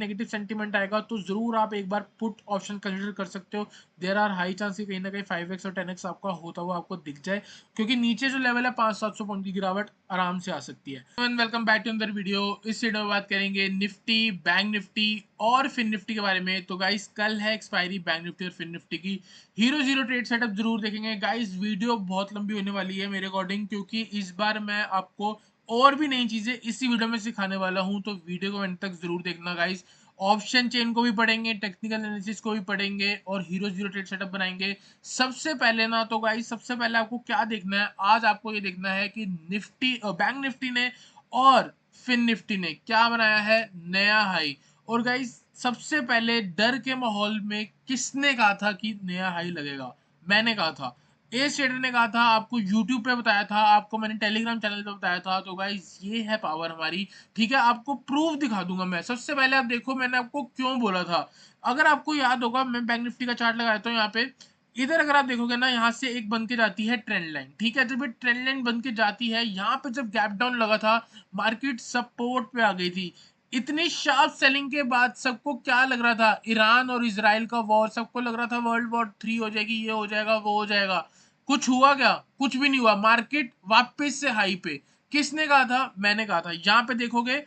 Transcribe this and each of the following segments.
Negative sentiment आएगा तो जरूर आप एक बार पुट ऑप्शन कंसिडर कर सकते हो। देयर आर हाई चांस कि कहीं ना कहीं 5x और 10x आपका होता हुआ आपको दिख जाए, क्योंकि नीचे जो लेवल है 500-700 पॉइंट की गिरावट आराम से आ सकती है। वेलकम बैक टू अंदर वीडियो। इस वीडियो में बात करेंगे निफ्टी, बैंक निफ्टी और फिन निफ्टी के बारे में। तो गाइस कल है एक्सपायरी बैंक निफ्टी और फिन निफ्टी की। हीरो जीरो ट्रेड सेटअप जरूर देखेंगे गाइस। वीडियो बहुत लंबी होने वाली है मेरे अकॉर्डिंग, क्योंकि इस बार मैं आपको और भी नई चीजें इसी वीडियो में सिखाने वाला हूं, तो वीडियो को एंड तक जरूर देखना गाइस। ऑप्शन चेन को भी पढ़ेंगे, टेक्निकल एनालिसिस को भी पढ़ेंगे और हीरो जीरो ट्रेड सेटअप बनाएंगे। सबसे पहले ना तो गाइस, सबसे पहले आपको क्या देखना है, आज आपको ये देखना है कि निफ्टी बैंक निफ्टी ने और फिन निफ्टी ने क्या बनाया है, नया हाई। और गाइस सबसे पहले डर के माहौल में किसने कहा था कि नया हाई लगेगा? मैंने कहा था। ए शेडर ने कहा था, आपको यूट्यूब पे बताया था, आपको मैंने टेलीग्राम चैनल पे बताया था। तो गाइस ये है पावर हमारी। ठीक है, आपको प्रूफ दिखा दूंगा मैं। सबसे पहले आप देखो मैंने आपको क्यों बोला था। अगर आपको याद होगा, मैं बैंक निफ्टी का चार्ट लगाया था यहाँ पे। इधर अगर आप देखोगे ना, यहाँ से एक बन के जाती है ट्रेंड लाइन। ठीक है, जब ये ट्रेंड लाइन बन के जाती है, यहाँ पे जब गैप डाउन लगा था, मार्केट सपोर्ट पे आ गई थी। इतनी शार्प सेलिंग के बाद सबको क्या लग रहा था, ईरान और इसराइल का वॉर, सबको लग रहा था वर्ल्ड वॉर 3 हो जाएगी, ये हो जाएगा, वो हो जाएगा। कुछ हुआ क्या? कुछ भी नहीं हुआ। मार्केट वापस से हाई पे। किसने कहा था? मैंने कहा था। यहाँ पे देखोगे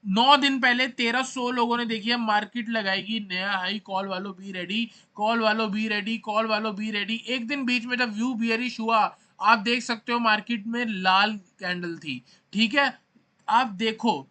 9 दिन पहले 1300 लोगों ने देखी है मार्केट लगाएगी नया हाई, कॉल वालों बी रेडी, कॉल वालों बी रेडी, कॉल वालों बी रेडी। एक दिन बीच में जब व्यू बियरिश हुआ, आप देख सकते हो मार्केट में लाल कैंडल थी। ठीक है, आप देखो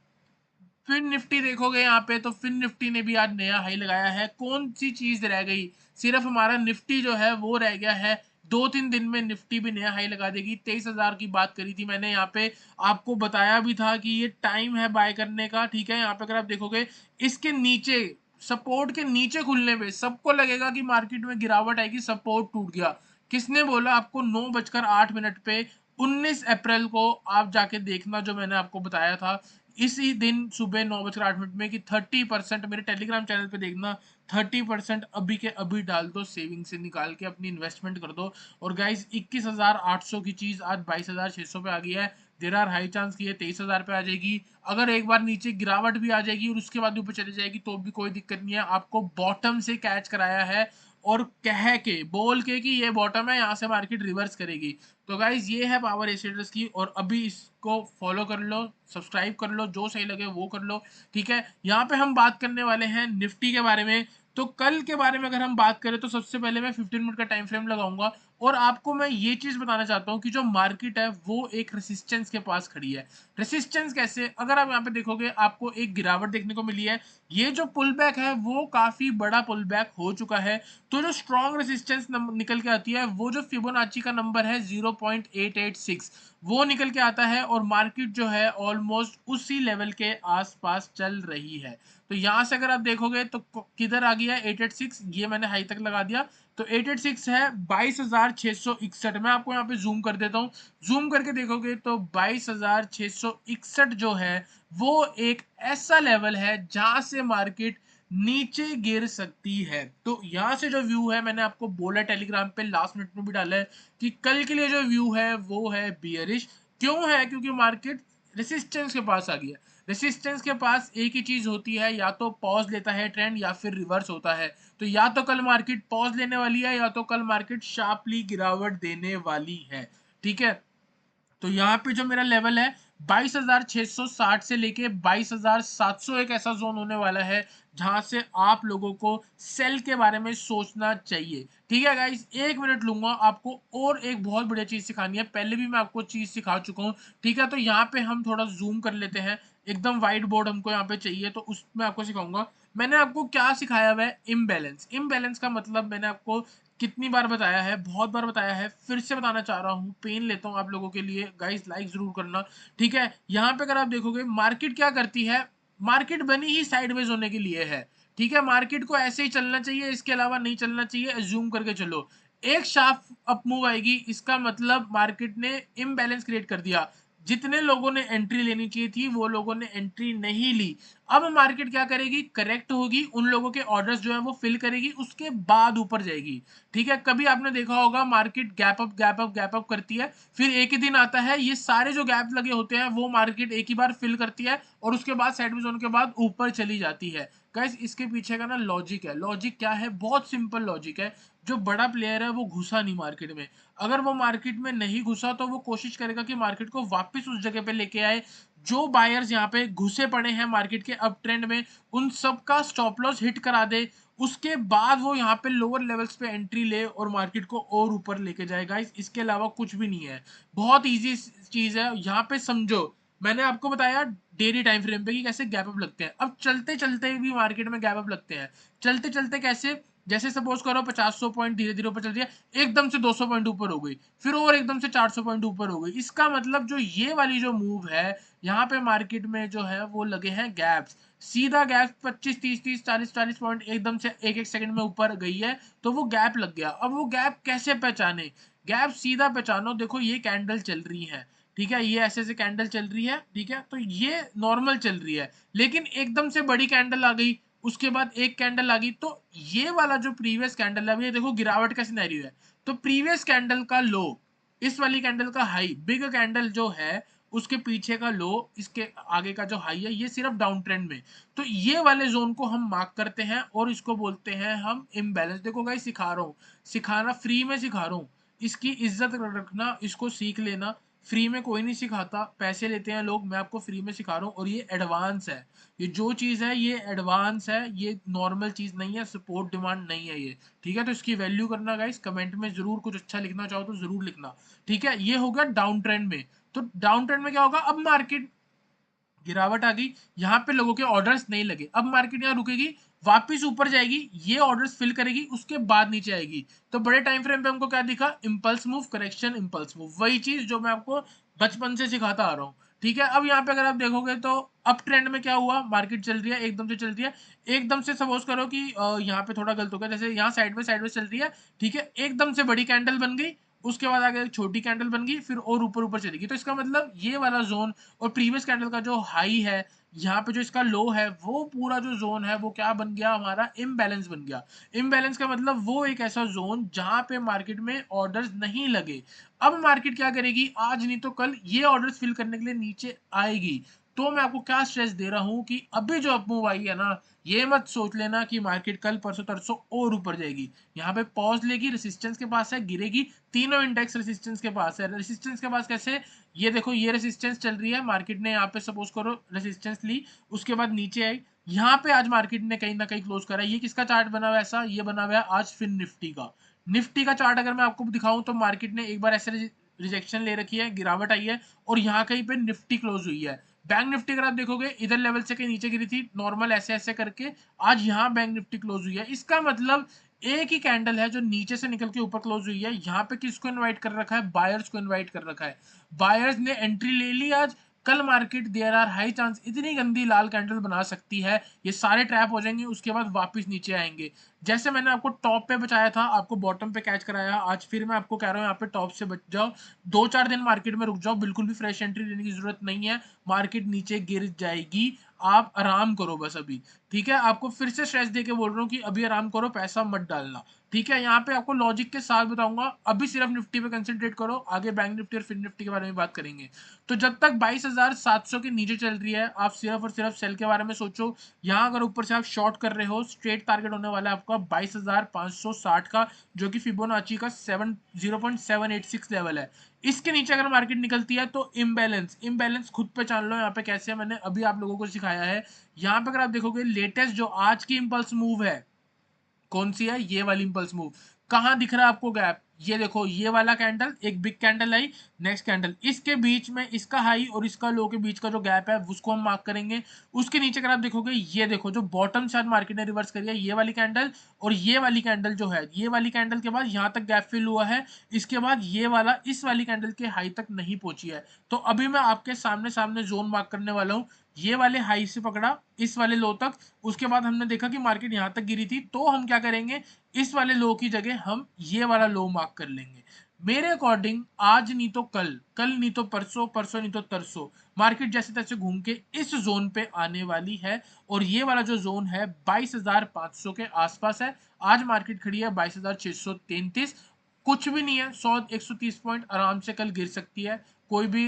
फिन निफ्टी देखोगे यहाँ पे, तो फिन निफ्टी ने भी आज नया हाई लगाया है। कौन सी चीज रह गई? सिर्फ हमारा निफ्टी जो है वो रह गया है। 2-3 दिन में निफ्टी भी नया हाई लगा देगी। 23,000 की बात करी थी मैंने यहाँ पे, आपको बताया भी था कि ये टाइम है बाय करने का। ठीक है, यहाँ पे अगर आप देखोगे इसके नीचे, सपोर्ट के नीचे खुलने पे सबको लगेगा कि मार्केट में गिरावट आएगी, सपोर्ट टूट गया। किसने बोला आपको? 9:08 पे 19 अप्रैल को आप जाके देखना, जो मैंने आपको बताया था इसी दिन सुबह 9:08 में कि 30%, मेरे टेलीग्राम चैनल पे देखना, 30% अभी के अभी डाल दो, सेविंग से निकाल के अपनी इन्वेस्टमेंट कर दो। और गाइज 21,800 की चीज आज 22,600 पे आ गई है। देर आर हाई चांस की ये 23,000 पे आ जाएगी। अगर एक बार नीचे गिरावट भी आ जाएगी और उसके बाद ऊपर चली जाएगी तो भी कोई दिक्कत नहीं है। आपको बॉटम से कैच कराया है और कह के बोल के कि ये बॉटम है, यहाँ से मार्केट रिवर्स करेगी। तो गाइज ये है पावर एसिड्स की, और अभी इसको फॉलो कर लो, सब्सक्राइब कर लो, जो सही लगे वो कर लो। ठीक है, यहाँ पे हम बात करने वाले हैं निफ्टी के बारे में। तो कल के बारे में अगर हम बात करें तो सबसे पहले मैं 15 मिनट का टाइम फ्रेम लगाऊंगा, और आपको मैं ये चीज बताना चाहता हूँ कि जो मार्केट है वो एक रेसिस्टेंस के पास खड़ी है। रेसिस्टेंस कैसे? अगर आप यहाँ पे देखोगे, आपको एक गिरावट देखने को मिली है। ये जो पुल बैक है वो काफी बड़ा पुल बैक हो चुका है। तो जो स्ट्रॉन्ग रेसिस्टेंस निकल के आती है, वो जो फिबोनाची का नंबर है 0.886, वो निकल के आता है। और मार्केट जो है ऑलमोस्ट उसी लेवल के आसपास चल रही है। तो यहाँ से अगर आप देखोगे तो किधर आ गया है 886, ये मैंने हाई तक लगा दिया। तो 886 है 22,661। मैं आपको यहाँ पे जूम कर देता हूँ। जूम करके देखोगे तो 22,661 जो है वो एक ऐसा लेवल है जहां से मार्केट नीचे गिर सकती है। तो यहाँ से जो व्यू है, मैंने आपको बोला टेलीग्राम पे, लास्ट मिनट में भी डाला है कि कल के लिए जो व्यू है वो है बियरिश। क्यों है? क्योंकि मार्केट रेसिस्टेंस के पास आ गया। रेसिस्टेंस के पास एक ही चीज होती है, या तो पॉज लेता है ट्रेंड या फिर रिवर्स होता है। तो या तो कल मार्केट पॉज लेने वाली है, या तो कल मार्केट शार्पली गिरावट देने वाली है। ठीक है, तो यहाँ पे जो मेरा लेवल है 22,660 से लेके 22,700, एक ऐसा जोन होने वाला है जहां से आप लोगों को सेल के बारे में सोचना चाहिए। ठीक है गाइस, 1 मिनट लूंगा आपको, और एक बहुत बढ़िया चीज सिखानी है। पहले भी मैं आपको चीज सिखा चुका हूँ। ठीक है, तो यहाँ पे हम थोड़ा जूम कर लेते हैं। एकदम वाइट बोर्ड हमको यहाँ पे चाहिए, तो उसमें आपको सिखाऊंगा। मैंने आपको क्या सिखाया हुआ है? इम्बैलेंस। इम्बैलेंस का मतलब मैंने आपको कितनी बार बताया है, बहुत बार बताया है, फिर से बताना चाह रहा हूँ, पेन लेता हूँ आप लोगों के लिए। गाइस लाइक जरूर करना। ठीक है, यहाँ पे अगर आप देखोगे मार्केट क्या करती है, मार्केट बनी ही साइडवेज होने के लिए है। ठीक है, मार्केट को ऐसे ही चलना चाहिए, इसके अलावा नहीं चलना चाहिए। एज्यूम करके चलो, एक शार्प अप मूव आएगी, इसका मतलब मार्केट ने इम्बैलेंस क्रिएट कर दिया। जितने लोगों ने एंट्री लेनी चाहिए थी वो लोगों ने एंट्री नहीं ली। अब मार्केट क्या करेगी? करेक्ट होगी, उन लोगों के ऑर्डर्स जो है वो फिल करेगी, उसके बाद ऊपर जाएगी। ठीक है, कभी आपने देखा होगा market gap up gap up gap up करती है, फिर एक ही दिन आता है, ये सारे जो गैप लगे होते हैं वो मार्केट एक ही बार फिल करती है, और उसके बाद साइडवेज होने के बाद ऊपर चली जाती है। गाइस इसके पीछे का ना लॉजिक है। लॉजिक क्या है? बहुत सिंपल लॉजिक है। जो बड़ा प्लेयर है वो घुसा नहीं मार्केट में। अगर वो मार्केट में नहीं घुसा तो वो कोशिश करेगा कि मार्केट को वापस उस जगह पे लेके आए। जो बायर्स यहाँ पे घुसे पड़े हैं मार्केट के अप ट्रेंड में, उन सब का स्टॉप लॉस हिट करा दे। उसके बाद वो यहाँ पे लोअर लेवल्स पे एंट्री ले और मार्केट को और ऊपर लेके जाए गाइस। इसके अलावा कुछ भी नहीं है। बहुत ईजी चीज है। यहाँ पे समझो, मैंने आपको बताया डेली टाइम फ्रेम पे कि कैसे गैप अप लगते हैं। अब चलते चलते भी मार्केट में गैप अप लगते हैं। चलते चलते कैसे? जैसे सपोज करो 50-100 पॉइंट धीरे धीरे ऊपर चल रही है, एकदम से 200 पॉइंट ऊपर हो गई, फिर और एकदम से 400 पॉइंट ऊपर हो गई। इसका मतलब जो ये वाली जो मूव है, यहाँ पे मार्केट में जो है वो लगे हैं गैप्स। सीधा गैप 25 30 30 40 40 पॉइंट एकदम से एक एक सेकंड में ऊपर गई है, तो वो गैप लग गया। अब वो गैप कैसे पहचाने? गैप सीधा पहचानो। देखो ये कैंडल चल रही है, ठीक है, ये ऐसे ऐसे कैंडल चल रही है, ठीक है, तो ये नॉर्मल चल रही है, लेकिन एकदम से बड़ी कैंडल आ गई, उसके बाद एक कैंडल आ गई, तो ये वाला जो प्रीवियस कैंडल है, अभी ये देखो गिरावट का सिनेरियो है, तो प्रीवियस कैंडल का लो, इस वाली कैंडल का हाई, बिग कैंडल जो है उसके पीछे का लो, इसके आगे का जो हाई है, ये सिर्फ डाउन ट्रेंड में। तो ये वाले जोन को हम मार्क करते हैं और इसको बोलते हैं हम इम्बैलेंस। देखो गाइस सिखा रहा हूँ, सिखाना फ्री में सिखा रहा हूँ, इसकी इज्जत रखना, इसको सीख लेना। फ्री में कोई नहीं सिखाता, पैसे लेते हैं लोग, मैं आपको फ्री में सिखा रहा हूँ और ये एडवांस है। ये जो चीज़ है ये एडवांस है, ये नॉर्मल चीज़ नहीं है, सपोर्ट डिमांड नहीं है ये, ठीक है। तो इसकी वैल्यू करना गाइस, कमेंट में जरूर कुछ अच्छा लिखना चाहो तो जरूर लिखना, ठीक है। ये होगा डाउन ट्रेंड में। तो डाउन ट्रेंड में क्या होगा? अब मार्केट गिरावट आ गई, यहाँ पे लोगों के ऑर्डर्स नहीं लगे, अब मार्केट यहाँ रुकेगी, वापस ऊपर जाएगी, ये ऑर्डर्स फिल करेगी, उसके बाद नीचे आएगी। तो बड़े टाइम फ्रेम पे हमको क्या दिखा? Impulse move, correction, impulse move, वही चीज जो मैं आपको बचपन से सिखाता आ रहा हूँ, ठीक है। अब यहाँ पे अगर आप देखोगे तो अप ट्रेंड में क्या हुआ? मार्केट चल रही है, एकदम से चल रही है, एकदम से सपोज करो कि यहाँ पे थोड़ा गलत हो गया, जैसे यहाँ साइड में चल रही है, ठीक है, एकदम से बड़ी कैंडल बन गई, उसके बाद आगे एक छोटी कैंडल बन गई, फिर और ऊपर ऊपर चलेगी। तो इसका मतलब ये वाला जोन और प्रीवियस कैंडल का जो हाई है, यहाँ पे जो इसका लो है, वो पूरा जो जोन है वो क्या बन गया? हमारा इम्बैलेंस बन गया। इम्बैलेंस का मतलब वो एक ऐसा जोन जहां पे मार्केट में ऑर्डर्स नहीं लगे। अब मार्केट क्या करेगी? आज नहीं तो कल ये ऑर्डर्स फिल करने के लिए नीचे आएगी। तो मैं आपको क्या स्ट्रेस दे रहा हूँ कि अभी जो अपमूव आई है ना, ये मत सोच लेना कि मार्केट कल परसों तरसों और ऊपर जाएगी। यहाँ पे पॉज लेगी, रेसिस्टेंस के पास है, गिरेगी, तीनों इंडेक्स रेसिस्टेंस के पास है। रेसिस्टेंस के पास कैसे? ये देखो, ये रेसिस्टेंस चल रही है, मार्केट ने यहाँ पे सपोज करो रेसिस्टेंस ली, उसके बाद नीचे आई, यहाँ पे आज मार्केट ने कहीं ना कहीं क्लोज करा। ये किसका चार्ट बना हुआ है? ऐसा ये बना हुआ है आज फिर निफ्टी का। निफ्टी का चार्ट अगर मैं आपको दिखाऊं तो मार्केट ने एक बार ऐसे रिजेक्शन ले रखी है, गिरावट आई है, और यहाँ कहीं पे निफ्टी क्लोज हुई है। बैंक निफ्टी अगर आप देखोगे, इधर लेवल से कहीं नीचे गिरी थी, नॉर्मल ऐसे ऐसे करके आज यहाँ बैंक निफ्टी क्लोज हुई है। इसका मतलब एक ही कैंडल है जो नीचे से निकल के ऊपर क्लोज हुई है। यहाँ पे किसको इनवाइट कर रखा है? बायर्स को इनवाइट कर रखा है। बायर्स ने एंट्री ले ली आज। कल market there are high chance इतनी गंदी लाल कैंडल बना सकती है, ये सारे ट्रैप हो जाएंगे, उसके बाद वापस नीचे आएंगे। जैसे मैंने आपको टॉप पे बचाया था, आपको बॉटम पे कैच कराया, आज फिर मैं आपको कह रहा हूँ यहाँ पे टॉप से बच जाओ। 2-4 दिन मार्केट में रुक जाओ, बिल्कुल भी फ्रेश एंट्री लेने की जरूरत नहीं है। मार्केट नीचे गिर जाएगी, आप आराम करो बस अभी, ठीक है। आपको फिर से स्ट्रेस देके बोल रहा हूँ कि अभी आराम करो, पैसा मत डालना, ठीक है। यहाँ पे आपको लॉजिक के साथ बताऊंगा, अभी सिर्फ निफ्टी पे कंसंट्रेट करो, आगे बैंक निफ्टी और फिन निफ्टी के बारे में बात करेंगे। तो जब तक 22,700 के नीचे चल रही है, आप सिर्फ और सिर्फ सेल के बारे में सोचो। यहाँ अगर ऊपर से आप शॉर्ट कर रहे हो, स्ट्रेट टारगेट होने वाला है आपका 22,560 का, जो कि फिबोनाची का 0.786 लेवल है। इसके नीचे अगर मार्केट निकलती है तो इम्बैलेंस, इम्बैलेंस खुद पहचान लो यहाँ पे कैसे है, मैंने अभी आप लोगों को सिखाया है। यहाँ पे अगर आप देखोगे लेटेस्ट जो आज की इंपल्स मूव है, कौन सी है? ये वाली इंपल्स मूव। कहाँ दिख रहा है आपको गैप? ये देखो, ये वाला कैंडल, एक बिग कैंडल आई, नेक्स्ट कैंडल, इसके बीच में इसका हाई और इसका लो के बीच का जो गैप है उसको हम मार्क करेंगे। उसके नीचे अगर आप देखोगे, ये देखो जो बॉटम से आज मार्केट ने रिवर्स करी है, ये वाली कैंडल और ये वाली कैंडल जो है, ये वाली कैंडल के बाद यहाँ तक गैप फिल हुआ है, इसके बाद ये वाला इस वाली कैंडल के हाई तक नहीं पहुंची है। तो अभी मैं आपके सामने सामने जोन मार्क करने वाला हूँ। ये वाले हाई से पकड़ा इस वाले लो तक, उसके बाद हमने देखा कि मार्केट यहाँ तक गिरी थी, तो हम क्या करेंगे? इस वाले लो की जगह हम ये वाला लो मार्क कर लेंगे। मेरे अकॉर्डिंग आज नहीं तो कल, कल नहीं तो परसों, परसों नहीं तो तरसों, मार्केट जैसे तैसे घूम के इस जोन पे आने वाली है। और ये वाला जो जोन है 22,500 के आसपास है। आज मार्केट खड़ी है 22,633, कुछ भी नहीं है, 100-130 पॉइंट आराम से कल गिर सकती है, कोई भी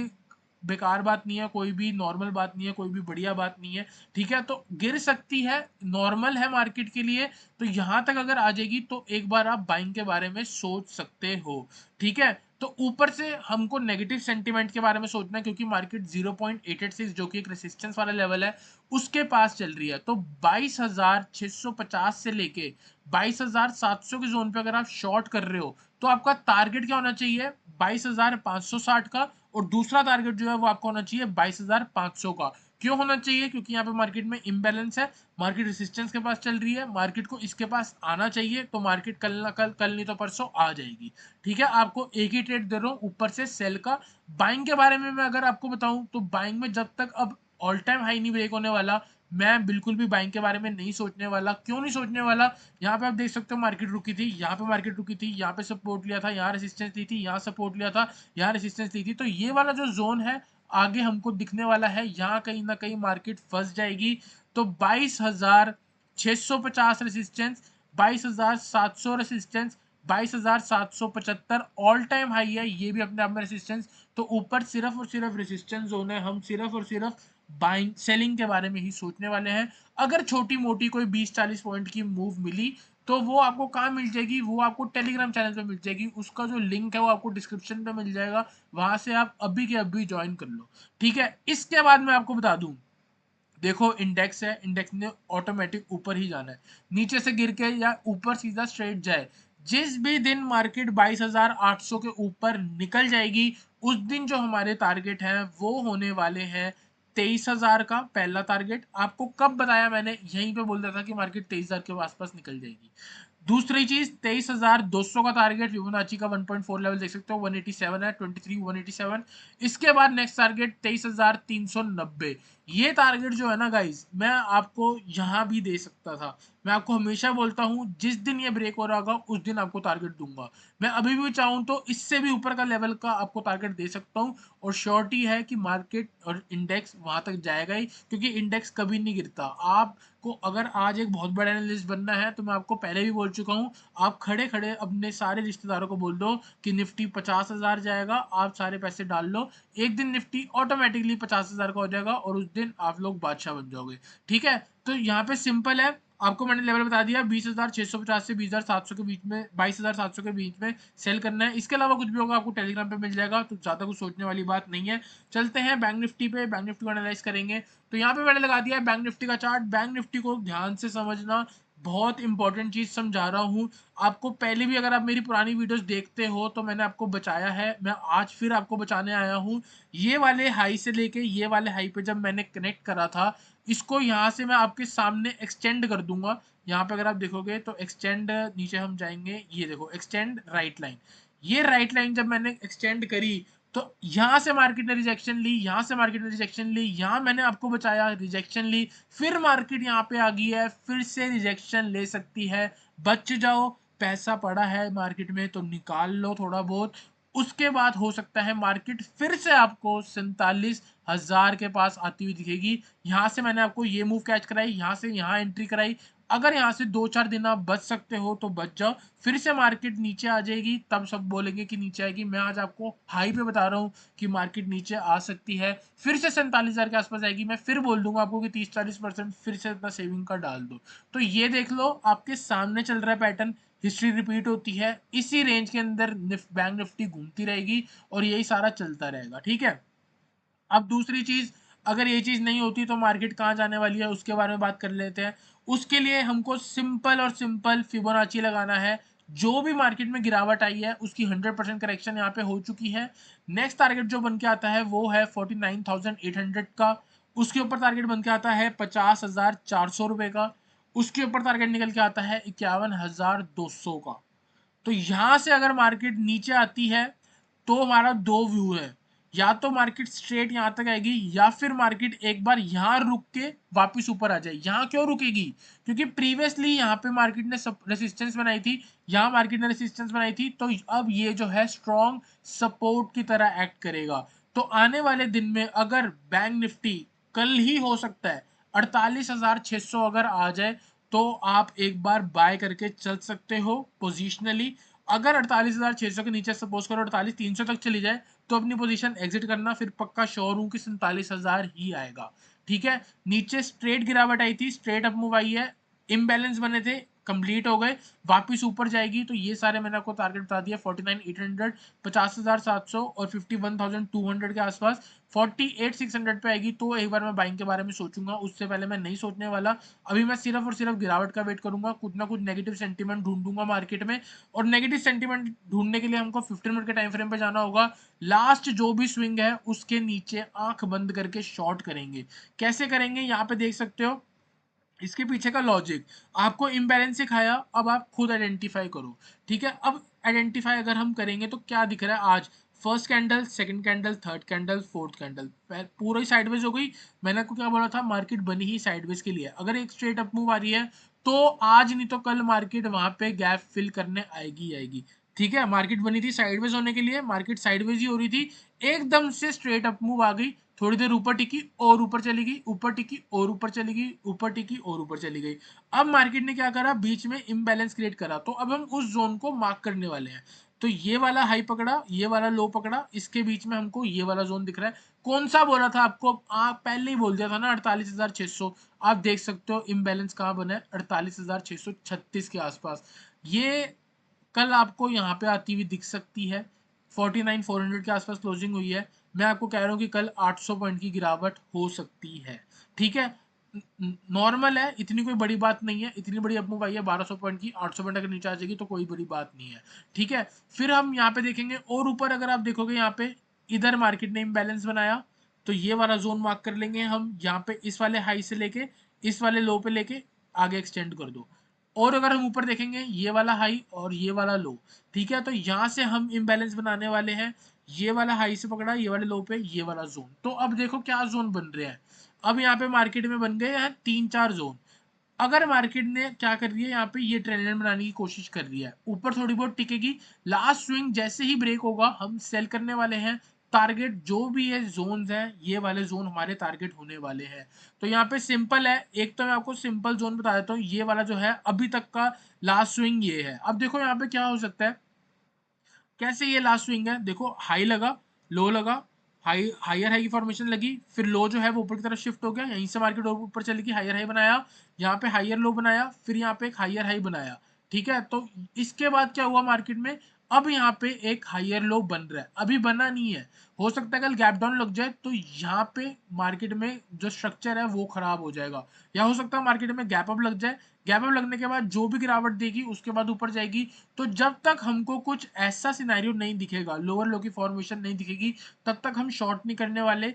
बेकार बात नहीं है, कोई भी नॉर्मल बात नहीं है, कोई भी बढ़िया बात नहीं है। ठीक है, तो गिर सकती है, नॉर्मल है मार्केट के लिए। तो यहाँ तक अगर आ जाएगी तो एक बार आप बाइंग के बारे में सोच सकते हो। ठीक है, तो ऊपर से हमको नेगेटिव सेंटीमेंट के बारे में सोचना है, क्योंकि मार्केट 0.886 जो कि एक रेसिस्टेंस वाला लेवल है उसके पास चल रही है। तो 22,650 से लेके 22,700 के जोन पे अगर आप शॉर्ट कर रहे हो तो आपका टारगेट क्या होना चाहिए? 22,560 का। और दूसरा टारगेट जो है वो आपका होना चाहिए 22,500 का। क्यों होना चाहिए? क्योंकि यहाँ पे मार्केट में इम्बैलेंस है, मार्केट रेसिस्टेंस के पास चल रही है, मार्केट को इसके पास आना चाहिए, तो मार्केट कल ना कल नहीं तो परसों आ जाएगी। ठीक है, आपको एक ही ट्रेड दे रहा हूँ ऊपर से सेल का। बाइंग के बारे में मैं अगर आपको बताऊं तो बाइंग में जब तक अब ऑल टाइम हाई नहीं ब्रेक होने वाला, मैं बिल्कुल भी बाइंग के बारे में नहीं सोचने वाला। क्यों नहीं सोचने वाला? यहाँ पे आप देख सकते हो मार्केट रुकी थी, यहाँ पे मार्केट रुकी थी, यहाँ पे सपोर्ट लिया था, यहाँ रेसिस्टेंस ली थी, यहाँ सपोर्ट लिया था, यहाँ रेसिस्टेंस ली थी। तो ये वाला जो जोन है आगे हमको दिखने वाला है, यहाँ कहीं ना कहीं मार्केट फंस जाएगी। तो 22,650 resistance, 22,700 resistance, 22,775 all time high है, ये भी अपने आप में रेसिस्टेंस। तो ऊपर सिर्फ और सिर्फ रेसिस्टेंस जोन है, हम सिर्फ और सिर्फ बाइंग सेलिंग के बारे में ही सोचने वाले हैं। अगर छोटी मोटी कोई 20-40 पॉइंट की मूव मिली तो वो आपको कहाँ मिल जाएगी? वो आपको टेलीग्राम चैनल पे मिल जाएगी, उसका जो लिंक है वो आपको डिस्क्रिप्शन पे मिल जाएगा, वहां से आप अभी के अभी ज्वाइन कर लो। ठीक है, इसके बाद मैं आपको बता दूं, देखो इंडेक्स है, इंडेक्स ने ऑटोमेटिक ऊपर ही जाना है, नीचे से गिर के या ऊपर सीधा स्ट्रेट जाए। जिस भी दिन मार्केट 22,800 के ऊपर निकल जाएगी उस दिन जो हमारे टारगेट हैं वो होने वाले हैं 23,000 का पहला टारगेट। आपको कब बताया मैंने? यहीं पे बोल रहा था कि मार्केट 23,000 के आसपास निकल जाएगी। दूसरी चीज 23,200 का टारगेट, फिबोनाची का 1.4 लेवल देख सकते हो, 187 है, 23 187। इसके बाद नेक्स्ट टारगेट 23,390। ये टारगेट जो है ना गाइस, मैं आपको यहाँ भी दे सकता था। मैं आपको हमेशा बोलता हूँ जिस दिन ये ब्रेक हो रहा होगा उस दिन आपको टारगेट दूंगा। मैं अभी भी चाहूँ तो इससे भी ऊपर का लेवल का आपको टारगेट दे सकता हूँ। और श्योरिटी है कि मार्केट और इंडेक्स वहां तक जाएगा ही, क्योंकि इंडेक्स कभी नहीं गिरता। आपको अगर आज एक बहुत बड़ा एनालिस्ट बनना है तो मैं आपको पहले भी बोल चुका हूँ, आप खड़े खड़े अपने सारे रिश्तेदारों को बोल दो कि निफ्टी 50,000 जाएगा, आप सारे पैसे डाल लो, एक दिन निफ्टी ऑटोमेटिकली 50,000 का हो जाएगा और उस दिन आप लोग बादशाह बन जाओगे। ठीक है, तो यहाँ पे सिंपल है, आपको मैंने लेवल बता दिया, 20,650 से 20,700 के बीच में, 22,700 के बीच में सेल करना है। इसके अलावा कुछ भी होगा आपको टेलीग्राम पे मिल जाएगा, तो ज्यादा कुछ सोचने वाली बात नहीं है। चलते हैं बैंक निफ्टी पे, बैंक निफ्टी को एनालाइज करेंगे। तो यहाँ पे मैंने लगा दिया है बैंक निफ्टी का चार्ट। बैंक निफ्टी को ध्यान से समझना, बहुत इंपॉर्टेंट चीज समझा रहा हूँ आपको। पहले भी अगर आप मेरी पुरानी वीडियोस देखते हो तो मैंने आपको बचाया है, मैं आज फिर आपको बचाने आया हूँ। ये वाले हाई से लेके ये वाले हाई पे जब मैंने कनेक्ट करा था, इसको यहाँ से मैं आपके सामने एक्सटेंड कर दूंगा। यहाँ पे अगर आप देखोगे तो एक्सटेंड, नीचे हम जाएंगे, ये देखो एक्सटेंड राइट लाइन। ये राइट लाइन जब मैंने एक्सटेंड करी तो यहाँ से मार्केट ने रिजेक्शन ली, यहाँ से मार्केट ने रिजेक्शन ली, यहाँ मैंने आपको बचाया, रिजेक्शन ली, फिर मार्केट यहाँ पे आ गई है, फिर से रिजेक्शन ले सकती है। बच जाओ, पैसा पड़ा है मार्केट में तो निकाल लो थोड़ा बहुत। उसके बाद हो सकता है मार्केट फिर से आपको 47,000 के पास आती हुई दिखेगी। यहाँ से मैंने आपको ये मूव कैच कराई, यहाँ से यहाँ एंट्री कराई। अगर यहाँ से 2-4 दिन आप बच सकते हो तो बच जाओ, फिर से मार्केट नीचे आ जाएगी तब सब बोलेंगे कि नीचे आएगी। मैं आज आपको हाई पे बता रहा हूँ कि मार्केट नीचे आ सकती है, फिर से 47,000 के आसपास आएगी। मैं फिर बोल दूंगा आपको कि 30-40% फिर से अपना सेविंग का डाल दो। तो ये देख लो, आपके सामने चल रहा है पैटर्न, हिस्ट्री रिपीट होती है, इसी रेंज के अंदर बैंक निफ्टी घूमती रहेगी और यही सारा चलता रहेगा। ठीक है, अब दूसरी चीज, अगर ये चीज नहीं होती तो मार्केट कहाँ जाने वाली है उसके बारे में बात कर लेते हैं। उसके लिए हमको सिंपल और सिंपल फिबोनाची लगाना है। जो भी मार्केट में गिरावट आई है उसकी 100% करेक्शन यहाँ पे हो चुकी है। नेक्स्ट टारगेट जो बन के आता है वो है 49,800 का। उसके ऊपर टारगेट बन के आता है 50,400 रुपए का। उसके ऊपर टारगेट निकल के आता है 51,200 का। तो यहां से अगर मार्केट नीचे आती है तो हमारा दो व्यू है, या तो मार्केट स्ट्रेट यहां तक आएगी या फिर मार्केट एक बार यहां रुक के वापस ऊपर आ जाए। यहां क्यों रुकेगी? क्योंकि प्रीवियसली यहां पे मार्केट ने रेसिस्टेंस बनाई थी, यहां मार्केट ने रेसिस्टेंस बनाई थी, तो अब ये जो है स्ट्रॉन्ग सपोर्ट की तरह एक्ट करेगा। तो आने वाले दिन में अगर बैंक निफ्टी, कल ही हो सकता है 48,600 अगर आ जाए तो आप एक बार बाय करके चल सकते हो पोजिशनली। अगर 48,600 के नीचे सपोज करो 48,300 तक चली जाए तो अपनी पोजीशन एग्जिट करना, फिर पक्का श्योर हूं कि 47,000 ही आएगा। ठीक है, नीचे स्ट्रेट गिरावट आई थी, स्ट्रेट अप मूव आई है, इम्बैलेंस बने थे, कंप्लीट हो गए, वापस ऊपर जाएगी। तो ये सारे मैंने आपको टारगेट बता दिया, 49,800, 50,700 और 51,200 के आसपास। 48,600 पे आएगी तो एक बार मैं बाइंग के बारे में सोचूंगा, उससे पहले मैं नहीं सोचने वाला। अभी मैं सिर्फ और सिर्फ गिरावट का वेट करूंगा, कुछ ना कुछ नेगेटिव सेंटीमेंट ढूंढूंगा मार्केट में, और नेगेटिव सेंटीमेंट ढूंढने के लिए हमको 15 मिनट के टाइम फ्रेम पे जाना होगा। लास्ट जो भी स्विंग है उसके नीचे आंख बंद करके शॉर्ट करेंगे। कैसे करेंगे यहाँ पे देख सकते हो, इसके पीछे का लॉजिक आपको इम्बैलेंस सिखाया, अब आप खुद आइडेंटिफाई करो। ठीक है, अब आइडेंटिफाई अगर हम करेंगे तो क्या दिख रहा है आज, first candle, second candle, third candle, fourth candle, पूरा ही साइडवेज हो गई। मैंने आपको क्या बोला था, मार्केट बनी ही साइडवेज के लिए, अगर एक स्ट्रेट अप मूव आ रही है तो आज नहीं तो कल मार्केट वहां पे गैप फिल करने आएगी आएगी। ठीक है, मार्केट बनी थी साइडवेज होने के लिए, मार्केट साइडवेज ही हो रही थी, एकदम से स्ट्रेट अप मूव आ गई, थोड़ी देर ऊपर टिकी और ऊपर चली गई, ऊपर टिकी और ऊपर चली गई, ऊपर टिकी और ऊपर चली गई। अब मार्केट ने क्या करा, बीच में इम्बैलेंस क्रिएट करा, तो अब हम उस जोन को मार्क करने वाले हैं। तो ये वाला हाई पकड़ा, ये वाला लो पकड़ा, इसके बीच में हमको ये वाला जोन दिख रहा है। कौन सा बोला था आपको, आप पहले ही बोल दिया था ना, 48,600। आप देख सकते हो इम्बैलेंस कहाँ बना है, 48,636 के आसपास। ये कल आपको यहाँ पे आती हुई दिख सकती है, 49,400 के आसपास क्लोजिंग हुई है। मैं आपको कह रहा हूँ कि कल 800 पॉइंट की गिरावट हो सकती है। ठीक है, नॉर्मल है, इतनी कोई बड़ी बात नहीं है, इतनी बड़ी अपमूव आई है 1200 पॉइंट की, 800 पॉइंट अगर नीचे आ जाएगी तो कोई बड़ी बात नहीं है। ठीक है, फिर हम यहाँ पे देखेंगे और ऊपर, अगर आप देखोगे यहाँ पे इधर मार्केट ने इम्बैलेंस बनाया, तो ये वाला जोन मार्क कर लेंगे हम, यहाँ पे इस वाले हाई से लेके इस वाले लो पे लेके आगे एक्सटेंड कर दो। और अगर हम ऊपर देखेंगे ये वाला हाई और ये वाला लो, ठीक है, तो यहाँ से हम इम्बैलेंस बनाने वाले हैं, ये वाला हाई से पकड़ा, ये वाले लो पे ये वाला जोन। तो अब देखो क्या जोन बन रहे हैं, अब यहाँ पे मार्केट में बन गए हैं 3-4 जोन। अगर मार्केट ने क्या कर रही है, यहाँ पे ये ट्रेंड लाइन बनाने की कोशिश कर रही है, ऊपर थोड़ी बहुत टिकेगी, लास्ट स्विंग जैसे ही ब्रेक होगा हम सेल करने वाले हैं। टारगेट जो भी है जोन्स हैं, ये वाले जोन हमारे टारगेट होने वाले हैं। तो यहाँ पे सिंपल है, एक तो मैं आपको सिंपल जोन बता देता हूँ, ये वाला जो है अभी तक का लास्ट स्विंग ये है। अब देखो यहाँ पे क्या हो सकता है, कैसे ये लास्ट स्विंग है, देखो हाई लगा, लो लगा, हाई हायर हाई की फॉर्मेशन लगी, फिर लो जो है वो ऊपर की तरफ शिफ्ट हो गया, यहीं से मार्केट और ऊपर चली गई, हायर हाई बनाया, यहाँ पे हायर लो बनाया, फिर यहाँ पे एक हायर हाई बनाया। ठीक है, तो इसके बाद क्या हुआ मार्केट में, अब यहाँ पे एक हायर लो बन रहा है, अभी बना नहीं है, हो सकता है कल गैप डाउन लग जाए तो यहाँ पे मार्केट में जो स्ट्रक्चर है वो खराब हो जाएगा, या हो सकता है मार्केट में गैप अप लग जाए, गैप अप लगने के बाद जो भी गिरावट देगी उसके बाद ऊपर जाएगी। तो जब तक हमको कुछ ऐसा सिनेरियो नहीं दिखेगा, लोअर लो की फॉर्मेशन नहीं दिखेगी, तब तक हम शॉर्ट नहीं करने वाले।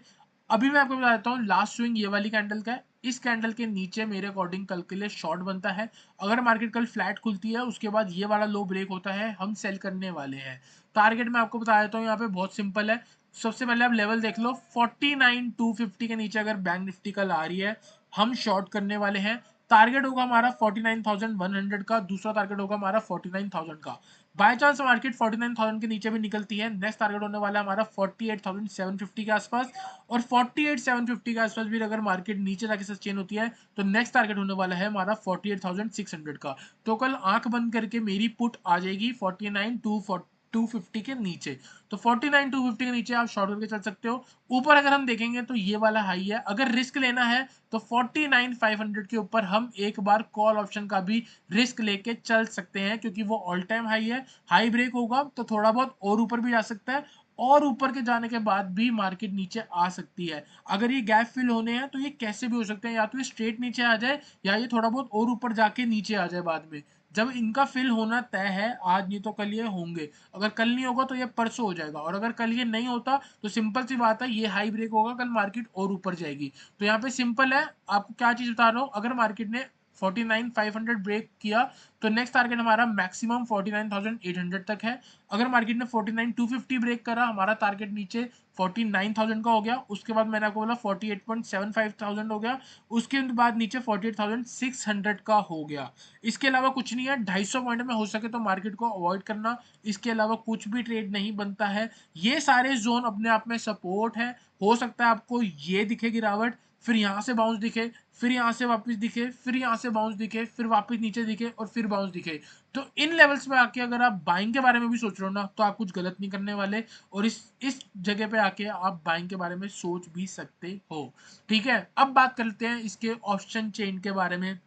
अभी मैं आपको बता देता हूँ, लास्ट स्विंग ये वाली कैंडल का है, इस कैंडल के नीचे मेरे अकॉर्डिंग कल के लिए शॉर्ट बनता है। अगर मार्केट कल फ्लैट खुलती है उसके बाद ये वाला लो ब्रेक होता है, हम सेल करने वाले हैं। टारगेट मैं आपको बता देता हूँ, यहाँ पे बहुत सिंपल है। सबसे पहले आप लेवल देख लो, 49,250 के नीचे अगर बैंक निफ्टी कल आ रही है, हम शॉर्ट करने वाले हैं। टारगेट होगा हमारा 49,100 का, दूसरा टारगेट होगा हमारा 49,000 का। बाय चांस मार्केट 49,000 के नीचे भी निकलती है, नेक्स्ट टारगेट होने वाला है हमारा 48,750 के आसपास, और 48,750 के आसपास भी अगर मार्केट नीचे जाके सस्टेन होती है तो नेक्स्ट टारगेट होने वाला है हमारा 48,600 का। तो कल आंख बंद करके मेरी पुट आ जाएगी 49,250 के नीचे, तो 49,250 के नीचे आप शॉर्ट करके चल सकते हो। ऊपर अगर हम देखेंगे तो ये वाला हाई है, अगर रिस्क लेना है तो 49,500 के ऊपर हम एक बार कॉल ऑप्शन का भी रिस्क लेके चल सकते हैं, क्योंकि वो ऑल टाइम हाई है, हाई ब्रेक होगा तो थोड़ा बहुत और ऊपर भी जा सकता है, और ऊपर के जाने के बाद भी मार्केट नीचे आ सकती है। अगर ये गैप फिल होने हैं तो ये कैसे भी हो सकते हैं, या तो ये स्ट्रेट नीचे आ जाए या ये थोड़ा बहुत और ऊपर जाके नीचे आ जाए बाद में। जब इनका फिल होना तय है, आज नहीं तो कल ये होंगे, अगर कल नहीं होगा तो ये परसों हो जाएगा, और अगर कल ये नहीं होता तो सिंपल सी बात है, ये हाई ब्रेक होगा, कल मार्केट और ऊपर जाएगी। तो यहाँ पे सिंपल है, आपको क्या चीज बता रहा हूँ, अगर मार्केट ने 49,500 ब्रेक किया तो नेक्स्ट टारगेट हमारा मैक्सिमम 49,800 तक है। अगर मार्केट ने 49,250 ब्रेक करा, हमारा टारगेट नीचे 49,000 का हो गया, उसके बाद मैंने आपको बोला 48,75,000 हो गया, उसके बाद नीचे 48,600 का हो गया। इसके अलावा कुछ नहीं है, 250 पॉइंट में हो सके तो मार्केट को अवॉइड करना, इसके अलावा कुछ भी ट्रेड नहीं बनता है। ये सारे जोन अपने आप में सपोर्ट है, हो सकता है आपको ये दिखे गिरावट, फिर यहाँ से बाउंस दिखे, फिर यहाँ से वापस दिखे, फिर यहाँ से बाउंस दिखे, फिर वापस नीचे दिखे और फिर बाउंस दिखे। तो इन लेवल्स पे आके अगर आप बाइंग के बारे में भी सोच रहे हो ना, तो आप कुछ गलत नहीं करने वाले, और इस जगह पे आके आप बाइंग के बारे में सोच भी सकते हो। ठीक है, अब बात करते हैं इसके ऑप्शन चेन के बारे में।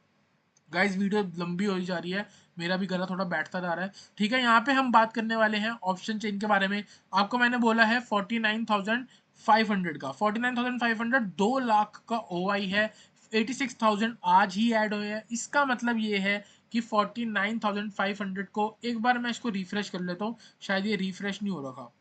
गाइस वीडियो लंबी हो जा रही है, मेरा भी गला थोड़ा बैठता जा रहा है। ठीक है, यहाँ पे हम बात करने वाले हैं ऑप्शन चेन के बारे में। आपको मैंने बोला है 49,500 का, 49,500 2 लाख का ओआई है। 86,000 आज ही ऐड हुए हैं। इसका मतलब ये है कि 49,500 को एक बार मैं इसको रिफ्रेश कर लेता हूँ, शायद ये रिफ्रेश नहीं हो रखा।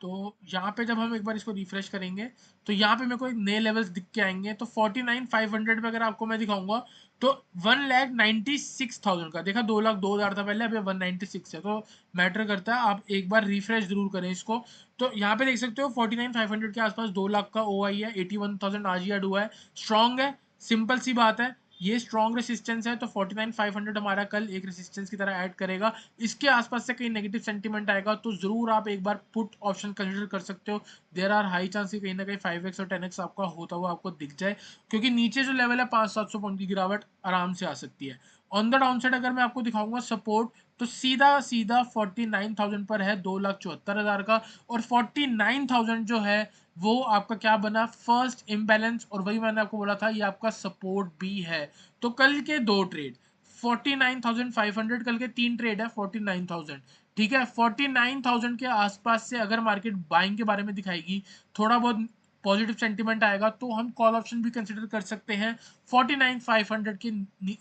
तो यहाँ पे जब हम एक बार इसको रिफ्रेश करेंगे तो यहाँ पे मेरे को एक नए लेवल्स दिख के आएंगे। तो 49,500 पे अगर आपको मैं दिखाऊंगा तो 1,96,000 का, देखा 2,02,000 था पहले, अभी 196 है। तो मैटर करता है, आप एक बार रिफ्रेश जरूर करें इसको। तो यहाँ पे देख सकते हो 49,500 के आसपास 2 लाख का ओ आई है। 81,000 आज ही ऐड हुआ है, स्ट्रॉन्ग है, सिंपल सी बात है। ये स्ट्रॉन्ग रेसिस्टेंस है, तो 49,500 हमारा कल एक रेसिस्टेंस की तरह ऐड करेगा। इसके आसपास से कहीं नेगेटिव सेंटीमेंट आएगा तो जरूर आप एक बार पुट ऑप्शन कंसिडर कर सकते हो। देयर आर हाई चांस कि कहीं ना कहीं 5x और 10x आपका होता हुआ आपको दिख जाए, क्योंकि नीचे जो लेवल है 500-700 पॉइंट की गिरावट आराम से आ सकती है। ऑन द डाउन साइड अगर मैं आपको दिखाऊंगा सपोर्ट, तो सीधा सीधा 49,000 पर है, 2,74,000 का। और 49,000 जो है वो आपका क्या बना, फर्स्ट इम्बैलेंस, और वही मैंने आपको बोला था ये आपका सपोर्ट भी है। तो कल के दो ट्रेड 49,500, कल के तीन ट्रेड है 49,000। ठीक है, 49,000 के आसपास से अगर मार्केट बाइंग के बारे में दिखाएगी, थोड़ा बहुत पॉजिटिव सेंटीमेंट आएगा, तो हम कॉल ऑप्शन भी कंसिडर कर सकते हैं। 49,500 के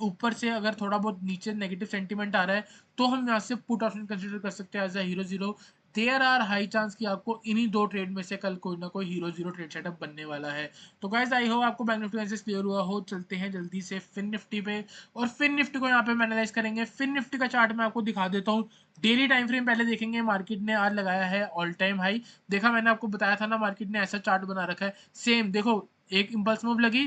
ऊपर से अगर थोड़ा बहुत नीचे नेगेटिव सेंटीमेंट आ रहा है, तो हम यहाँ से पुट ऑप्शन कंसिडर कर सकते हैं as a hero zero. There are high chance कि आपको इन्हीं दो ट्रेड में से कल कोई ना कोई हीरो जीरो ट्रेड सेटअप बनने वाला है। तो गाइस आई होप आपको बैंक निफ्टी एनालिसिस क्लियर हुआ हो। चलते हैं जल्दी से फिन निफ्टी पे, और फिन निफ्टी को यहाँ पे हम एनालाइज करेंगे। फिन निफ्टी का चार्ट मैं आपको दिखा देता हूँ। डेली टाइम फ्रेम पहले देखेंगे। मार्केट ने आज लगाया है ऑल टाइम हाई। देखा, मैंने आपको बताया था ना, मार्केट ने ऐसा चार्ट बना रखा है सेम। देखो, एक इंपल्स मूव लगी,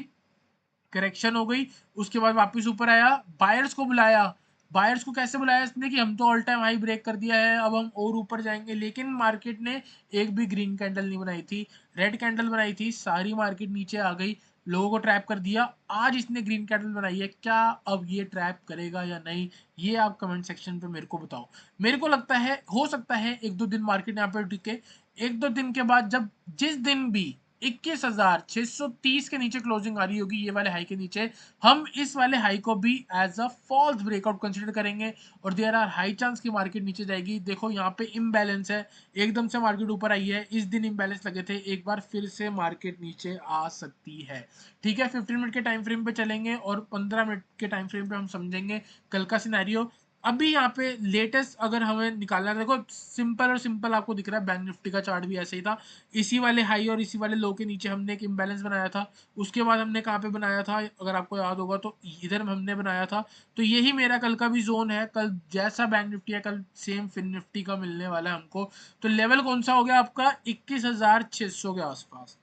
करेक्शन हो गई, उसके बाद वापस ऊपर आया, बायर्स को बुलाया। बायर्स को कैसे बुलाया इसने, कि हम तो ऑल टाइम हाई ब्रेक कर दिया है, अब हम और ऊपर जाएंगे। लेकिन मार्केट ने एक भी ग्रीन कैंडल नहीं बनाई थी, रेड कैंडल बनाई थी, सारी मार्केट नीचे आ गई, लोगों को ट्रैप कर दिया। आज इसने ग्रीन कैंडल बनाई है, क्या अब ये ट्रैप करेगा या नहीं, ये आप कमेंट सेक्शन पे मेरे को बताओ। मेरे को लगता है हो सकता है एक दो दिन मार्केट यहाँ पे टिके। एक दो दिन के बाद जब जिस दिन भी 21,630 के नीचे क्लोजिंग आ रही होगी, ये वाले हाई के नीचे, हम इस वाले हाई को भी as a false breakout consider करेंगे, और देयर आर हाई चांस की मार्केट नीचे जाएगी। देखो यहाँ पे इम्बैलेंस है, एकदम से मार्केट ऊपर आई है, इस दिन इम्बैलेंस लगे थे, एक बार फिर से मार्केट नीचे आ सकती है। ठीक है, 15 मिनट के टाइम फ्रेम पे चलेंगे और 15 मिनट के टाइम फ्रेम पे हम समझेंगे कल का सिनेरियो। अभी यहाँ पे लेटेस्ट अगर हमें निकालना है, देखो सिंपल और सिंपल आपको दिख रहा है, बैंक निफ्टी का चार्ट भी ऐसे ही था। इसी वाले हाई और इसी वाले लो के नीचे हमने एक इम्बैलेंस बनाया था। उसके बाद हमने कहाँ पे बनाया था, अगर आपको याद होगा तो इधर हमने बनाया था। तो यही मेरा कल का भी जोन है, कल जैसा बैंक निफ्टी है कल सेम फिन निफ्टी का मिलने वाला है हमको। तो लेवल कौन सा हो गया आपका, 21,600 के आसपास।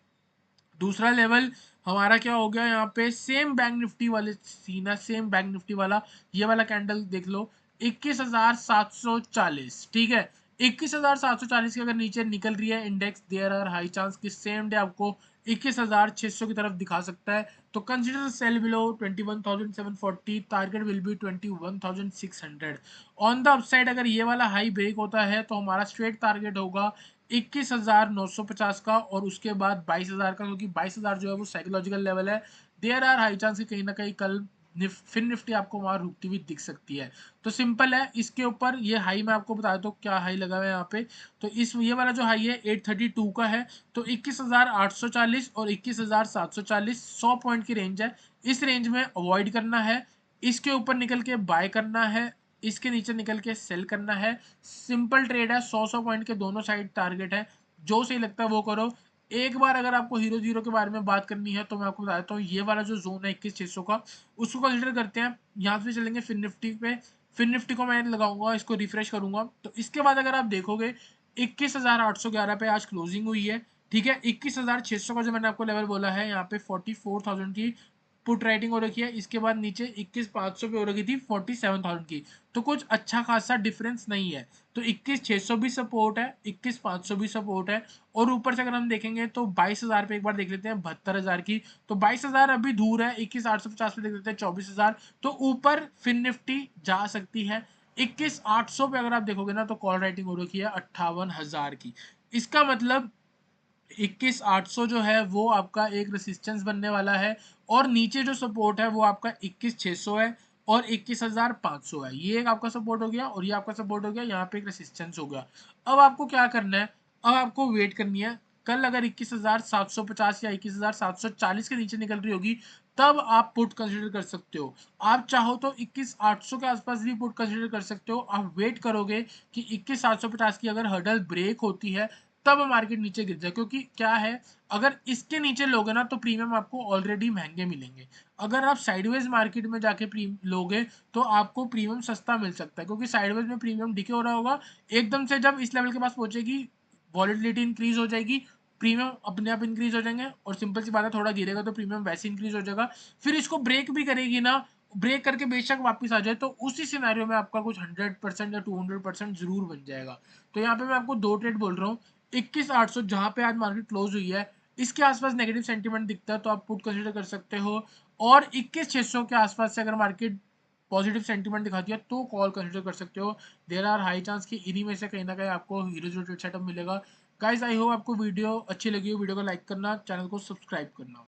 दूसरा लेवल हमारा क्या हो गया, यहाँ पे सेम बैंक निफ्टी वाले सीन है, सेम बैंक निफ्टी वाला, ये वाला कैंडल देख लो, 21,740। ठीक है, 21,740 के अगर नीचे निकल रही है index, there are high chance कि सेम डे आपको 21,600 की तरफ दिखा सकता है। तो consider sell below 21,740, target will be 21,600। On the upside अगर ये वाला हाई ब्रेक होता है तो हमारा स्ट्रेट टारगेट होगा 21,950 का, और उसके बाद 22,000 का, क्योंकि 22,000 जो है वो साइकोलॉजिकल लेवल है। देयर आर हाई चांस कि कहीं ना कहीं कल फिन निफ्टी आपको वहां रुकती हुई दिख सकती है। तो सिंपल है, इसके ऊपर ये हाई मैं आपको बता दूं क्या हाई लगा हुआ है यहाँ पे। तो इस ये वाला जो हाई है 832 का है। तो 21,840 और 21,740 100 पॉइंट की रेंज है। इस रेंज में अवॉइड करना है, इसके ऊपर निकल के बाय करना है, इसके नीचे निकल के सेल करना है। सिंपल ट्रेड है, 100 पॉइंट के दोनों साइड टारगेट है, जो सही लगता है वो करो। एक बार अगर आपको हीरो जीरो के बारे में बात करनी है तो मैं आपको बता देता हूँ, ये वाला जो जोन है 21,600 का, उसको कंसिडर करते हैं। यहाँ से चलेंगे फिन निफ्टी पे। फिन निफ्टी को मैं लगाऊंगा, इसको रिफ्रेश करूंगा, तो इसके बाद अगर आप देखोगे 21,811 पे आज क्लोजिंग हुई है। ठीक है, 21,600 का जो मैंने आपको लेवल बोला है, यहाँ पे 44,000 की पुट राइटिंग हो रखी है, इसके बाद नीचे 21,500 पे हो रखी थी 47,000 की, तो कुछ अच्छा खासा डिफरेंस नहीं है। तो 21,600 भी सपोर्ट है, 21,500 भी सपोर्ट है, और ऊपर से अगर हम देखेंगे तो 22,000 पे एक बार देख लेते हैं 72,000 की, तो 22,000 अभी दूर है, 21,850 पे देख लेते हैं 24,000, तो ऊपर फिन निफ्टी जा सकती है। 21,800 पे अगर आप देखोगे ना तो कॉल राइटिंग हो रखी है 58,000 की। इसका मतलब 21,800 जो है वो आपका एक रेसिस्टेंस बनने वाला है, और नीचे जो सपोर्ट है वो आपका 21,600 है और 21,500 है। ये एक आपका सपोर्ट हो गया और ये आपका सपोर्ट हो गया, यहाँ पे एक रेसिस्टेंस हो गया। अब आपको क्या करना है, अब आपको वेट करनी है। कल अगर 21,750 या 21,740 के नीचे निकल रही होगी तब आप पुट कंसिडर कर सकते हो। आप चाहो तो 21,800 के आसपास भी पुट कंसिडर कर सकते हो। आप वेट करोगे कि 21,750 की अगर हर्डल ब्रेक होती है तब मार्केट नीचे गिर जाए, क्योंकि क्या है, अगर इसके नीचे लोगे ना तो प्रीमियम आपको ऑलरेडी महंगे मिलेंगे। अगर आप साइडवेज मार्केट में जाके लोगे तो आपको प्रीमियम सस्ता मिल सकता है, क्योंकि साइडवेज में प्रीमियम डिके हो रहा होगा, एकदम से जब इस लेवल के पास पहुंचेगी वॉलेटिलिटी इंक्रीज हो जाएगी, प्रीमियम अपने आप इंक्रीज हो जाएंगे, और सिंपल सी बात है थोड़ा गिरेगा तो प्रीमियम वैसे इंक्रीज हो जाएगा। फिर इसको ब्रेक भी करेगी ना, ब्रेक करके बेशक वापस आ जाए, तो उसी सिनेरियो में आपका कुछ 100% या 200% जरूर बन जाएगा। तो यहाँ पे मैं आपको दो ट्रेड बोल रहा हूँ। 21,800 जहां पे आज मार्केट क्लोज हुई है, इसके आसपास नेगेटिव सेंटीमेंट दिखता है तो आप पुट कंसीडर कर सकते हो, और 21,600 के आसपास से अगर मार्केट पॉजिटिव सेंटीमेंट दिखाती है तो कॉल कंसीडर कर सकते हो। देयर आर हाई चांस कि इन्हीं में से कहीं ना कहीं आपको हीरो जो ट्रेड सेटअप मिलेगा। गाइस आई होप आपको वीडियो अच्छी लगी हो, वीडियो को लाइक करना, चैनल को सब्सक्राइब करना।